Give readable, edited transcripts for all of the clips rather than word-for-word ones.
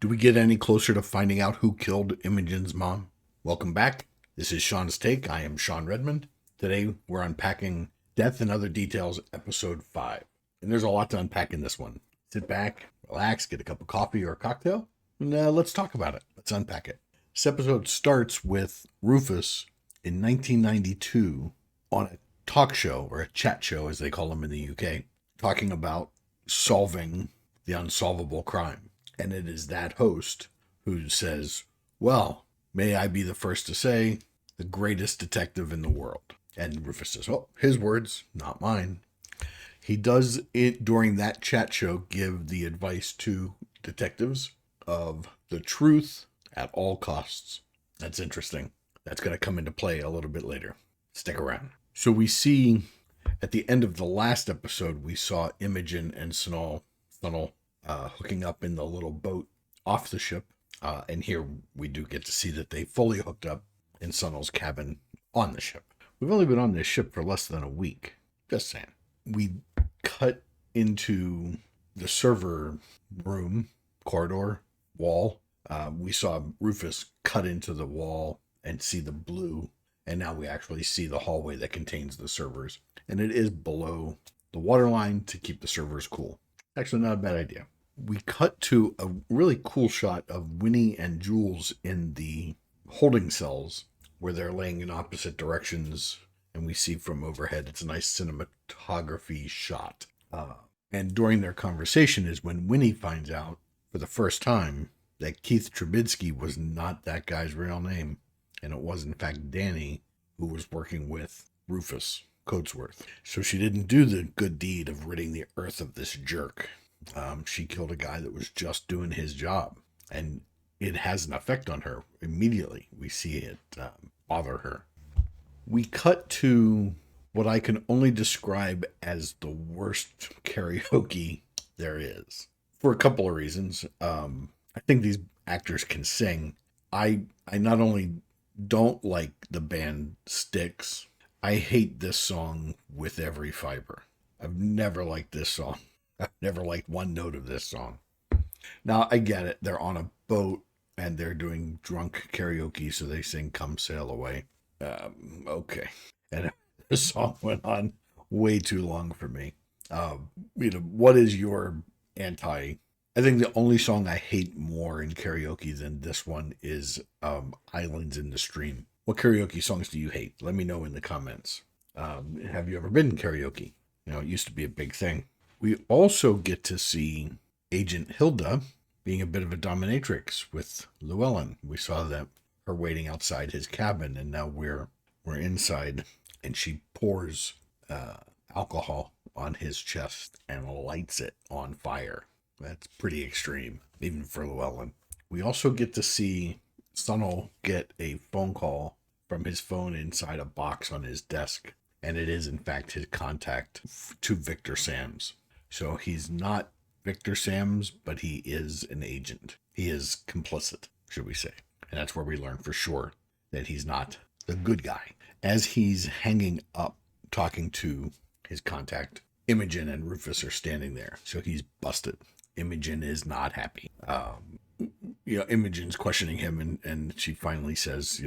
Do we get any closer to finding out who killed Imogen's mom? Welcome back. This is Sean's Take. I am Sean Redmond. Today we're unpacking Death and Other Details, Episode 5. And there's a lot to unpack in this one. Sit back, relax, get a cup of coffee or a cocktail, and let's talk about it. Let's unpack it. This episode starts with Rufus in 1992 on a talk show, or a chat show as they call them in the UK, talking about solving the unsolvable crime. And it is that host who says, well, may I be the first to say, the greatest detective in the world. And Rufus says, oh, his words, not mine. He does it during that chat show, give the advice to detectives of the truth at all costs. That's interesting. That's going to come into play a little bit later. Stick around. So we see at the end of the last episode, we saw Imogen and Sunil hooking up in the little boat off the ship. And here we do get to see that they fully hooked up in Sunil's cabin on the ship. We've only been on this ship for less than a week. Just saying. We cut into the server room, corridor, wall. We saw Rufus cut into the wall and see the blue. And now we actually see the hallway that contains the servers. And it is below the waterline to keep the servers cool. Actually, not a bad idea. We cut to a really cool shot of Winnie and Jules in the holding cells where they're laying in opposite directions. And we see from overhead, it's a nice cinematography shot. And during their conversation is when Winnie finds out for the first time that Keith Trubisky was not that guy's real name. And it was, in fact, Danny, who was working with Rufus Coatsworth. So she didn't do the good deed of ridding the earth of this jerk. She killed a guy that was just doing his job. And it has an effect on her immediately. We see it bother her. We cut to what I can only describe as the worst karaoke there is. For a couple of reasons. I think these actors can sing. I not only don't like the band Styx, I hate this song with every fiber. I've never liked this song. I've never liked one note of this song. Now, I get it. They're on a boat and they're doing drunk karaoke, so they sing Come Sail Away. Okay. And the song went on way too long for me. What is your I think the only song I hate more in karaoke than this one is Islands in the Stream. What karaoke songs do you hate? Let me know in the comments. Have you ever been in karaoke? It used to be a big thing. We also get to see Agent Hilda being a bit of a dominatrix with Llewellyn. We saw that her waiting outside his cabin, and now we're inside, and she pours alcohol on his chest and lights it on fire. That's pretty extreme, even for Llewellyn. We also get to see Sunil get a phone call from his phone inside a box on his desk, and it is, in fact, his contact to Victor Sams. So he's not Victor Sams, but he is an agent. He is complicit, should we say. And that's where we learn for sure that he's not the good guy. As he's hanging up, talking to his contact, Imogen and Rufus are standing there. So he's busted. Imogen is not happy. Imogen's questioning him, and she finally says,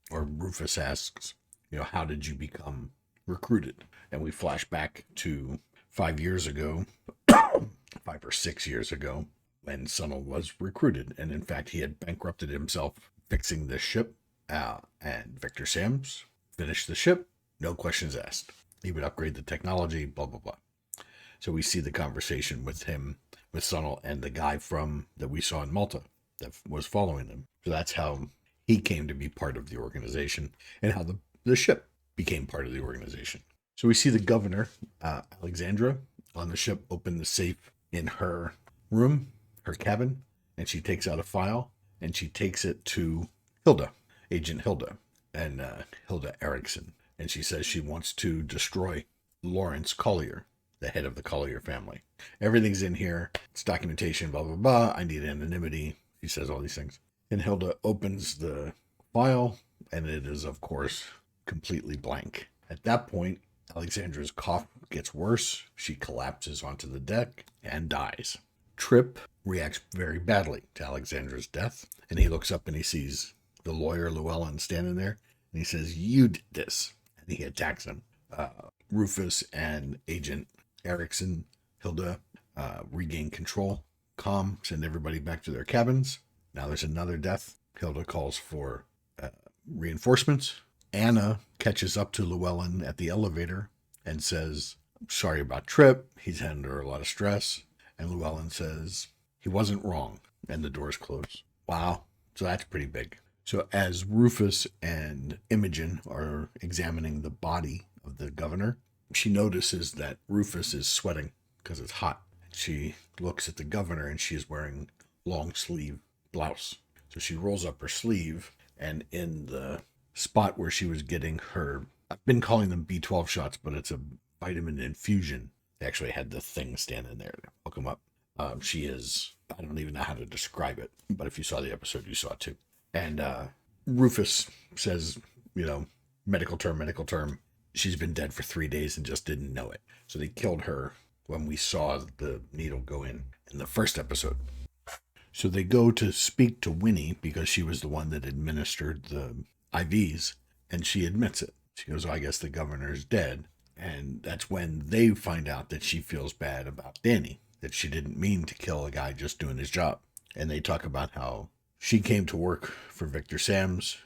or Rufus asks, how did you become recruited? And we flash back to 5 years ago, 5 or 6 years ago, when Sunil was recruited. And in fact, he had bankrupted himself fixing the ship. And Victor Sams finished the ship, no questions asked. He would upgrade the technology, blah, blah, blah. So we see the conversation with him, with Sunil, and the guy that we saw in Malta that was following them. So that's how he came to be part of the organization, and how the ship became part of the organization. So we see the governor, Alexandra, on the ship open the safe in her room, her cabin, and she takes out a file, and she takes it to Hilda, Agent Hilda, and Hilda Erickson. And she says she wants to destroy Lawrence Collier, the head of the Collier family. Everything's in here. It's documentation, blah, blah, blah. I need anonymity. She says all these things. And Hilda opens the file, and it is, of course, completely blank. At that point, Alexandra's cough gets worse. She collapses onto the deck and dies. Trip reacts very badly to Alexandra's death. And he looks up and he sees the lawyer Llewellyn standing there. And he says, "You did this." And he attacks him. Rufus and Agent Erickson, Hilda, regain control. Calm, send everybody back to their cabins. Now there's another death. Hilda calls for reinforcements. Anna catches up to Llewellyn at the elevator and says, "Sorry about Trip. He's under a lot of stress." And Llewellyn says, "He wasn't wrong." And the doors close. Wow. So that's pretty big. So as Rufus and Imogen are examining the body of the governor, she notices that Rufus is sweating because it's hot. She looks at the governor and she's wearing long sleeve blouse. So she rolls up her sleeve, and in the spot where she was getting her, I've been calling them B12 shots, but it's a vitamin infusion. They actually had the thing standing there to hook them up. She is, I don't even know how to describe it, but if you saw the episode, you saw it too. And Rufus says, medical term, she's been dead for 3 days and just didn't know it. So they killed her when we saw the needle go in the first episode. So they go to speak to Winnie because she was the one that administered the IVs, and she admits it. She goes, "I guess the governor's dead." And that's when they find out that she feels bad about Danny, that she didn't mean to kill a guy just doing his job. And they talk about how she came to work for Victor Sams.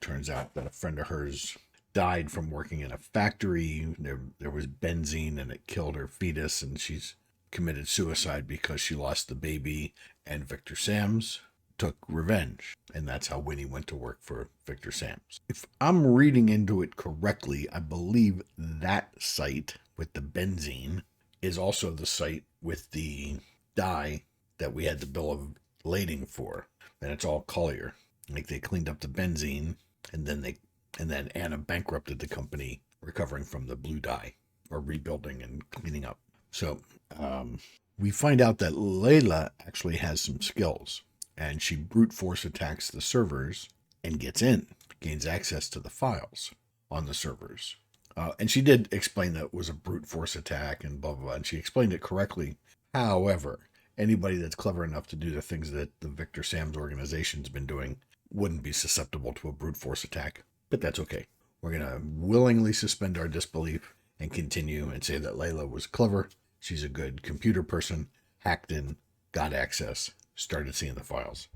Turns out that a friend of hers died from working in a factory. There was benzene and it killed her fetus, and she's committed suicide because she lost the baby, and Victor Sams took revenge. And that's how Winnie went to work for Victor Sams. If I'm reading into it correctly, I believe that site with the benzene is also the site with the dye that we had the bill of lading for. And it's all Collier. Like, they cleaned up the benzene, and then Anna bankrupted the company, recovering from the blue dye, or rebuilding and cleaning up. So we find out that Layla actually has some skills, and she brute force attacks the servers and gets in, gains access to the files on the servers. And she did explain that it was a brute force attack and blah, blah, blah, and she explained it correctly. However, anybody that's clever enough to do the things that the Victor Sams organization's been doing wouldn't be susceptible to a brute force attack. But that's okay. We're going to willingly suspend our disbelief and continue and say that Layla was clever. She's a good computer person, hacked in, got access, started seeing the files.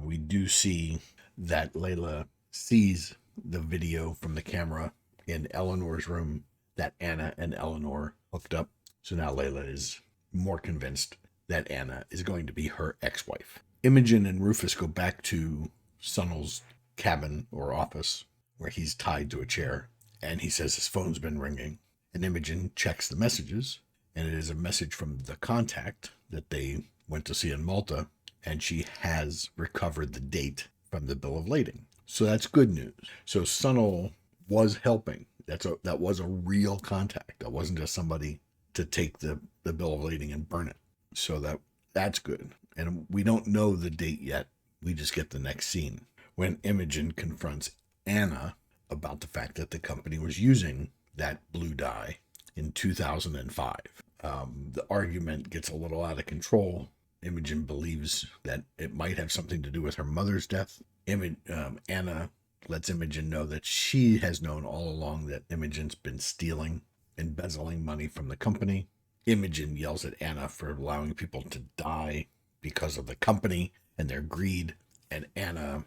We do see that Layla sees the video from the camera in Eleanor's room that Anna and Eleanor hooked up. So now Layla is more convinced that Anna is going to be her ex-wife. Imogen and Rufus go back to Sunnel's cabin or office, where he's tied to a chair, and he says his phone's been ringing. And Imogen checks the messages, and it is a message from the contact that they went to see in Malta, and she has recovered the date from the bill of lading. So that's good news. So Sunnel was helping. That was a real contact. That wasn't just somebody to take the bill of lading and burn it. So that's good. And we don't know the date yet. We just get the next scene when Imogen confronts Anna about the fact that the company was using that blue dye in 2005. The argument gets a little out of control. Imogen believes that it might have something to do with her mother's death. Anna lets Imogen know that she has known all along that Imogen's been stealing, embezzling money from the company. Imogen yells at Anna for allowing people to die because of the company and their greed. And Anna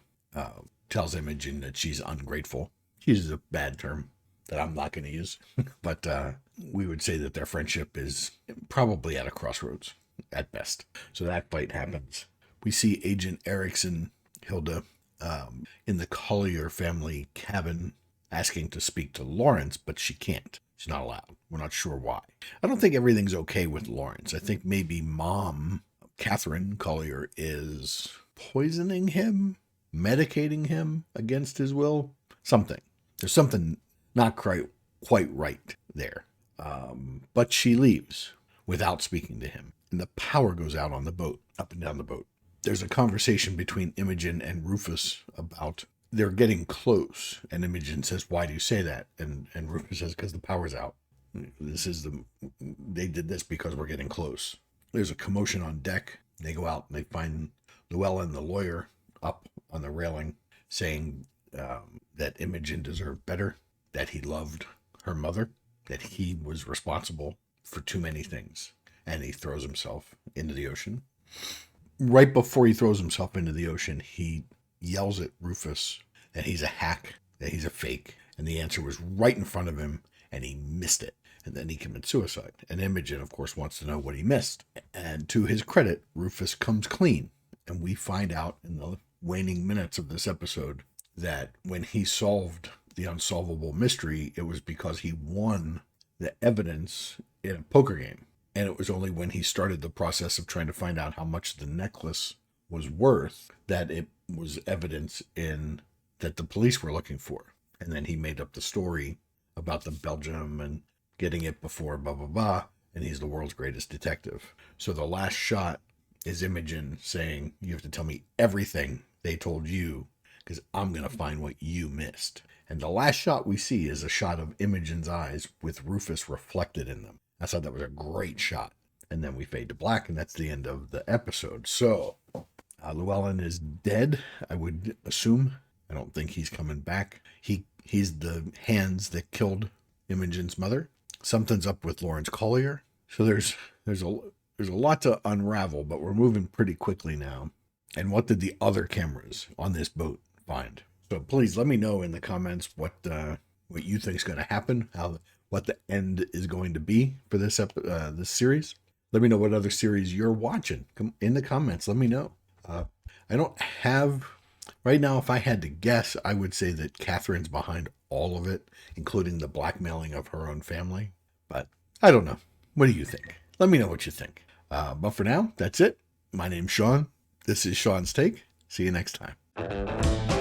tells Imogen that she's ungrateful. She uses a bad term that I'm not going to use, but we would say that their friendship is probably at a crossroads at best. So that fight happens. We see Agent Erickson, Hilda, in the Collier family cabin asking to speak to Lawrence, but she can't. She's not allowed. We're not sure why. I don't think everything's okay with Lawrence. I think maybe Mom, Catherine Collier, is poisoning him, medicating him against his will. Something. There's something not quite right there. But she leaves without speaking to him. And the power goes out on the boat, up and down the boat. There's a conversation between Imogen and Rufus about they're getting close. And Imogen says, "Why do you say that?" And Rufus says, "Because the power's out. They did this because we're getting close." There's a commotion on deck. They go out and they find Llewellyn, the lawyer, up on the railing saying that Imogen deserved better, that he loved her mother, that he was responsible for too many things. And he throws himself into the ocean. Right before he throws himself into the ocean, he yells at Rufus that he's a hack, that he's a fake. And the answer was right in front of him, and he missed it. And then he commits suicide. And Imogen, of course, wants to know what he missed. And to his credit, Rufus comes clean. And we find out in the waning minutes of this episode that when he solved the unsolvable mystery, it was because he won the evidence in a poker game. And it was only when he started the process of trying to find out how much the necklace was worth that it was evidence in that the police were looking for. And then he made up the story about the Belgium and getting it before blah, blah, blah. And he's the world's greatest detective. So the last shot is Imogen saying, you have to tell me everything they told you because I'm going to find what you missed. And the last shot we see is a shot of Imogen's eyes with Rufus reflected in them. I thought that was a great shot. And then we fade to black, and that's the end of the episode. So, Llewellyn is dead, I would assume. I don't think he's coming back. He's the hands that killed Imogen's mother. Something's up with Lawrence Collier. So there's a lot to unravel, but we're moving pretty quickly now. And what did the other cameras on this boat find? So please let me know in the comments what you think is going to happen, what the end is going to be for this series. Let me know what other series you're watching. Come in the comments. Let me know. I don't have right now. If I had to guess, I would say that Catherine's behind all of it, including the blackmailing of her own family. But I don't know. What do you think? Let me know what you think. But for now, that's it. My name's Sean. This is Sean's Take. See you next time.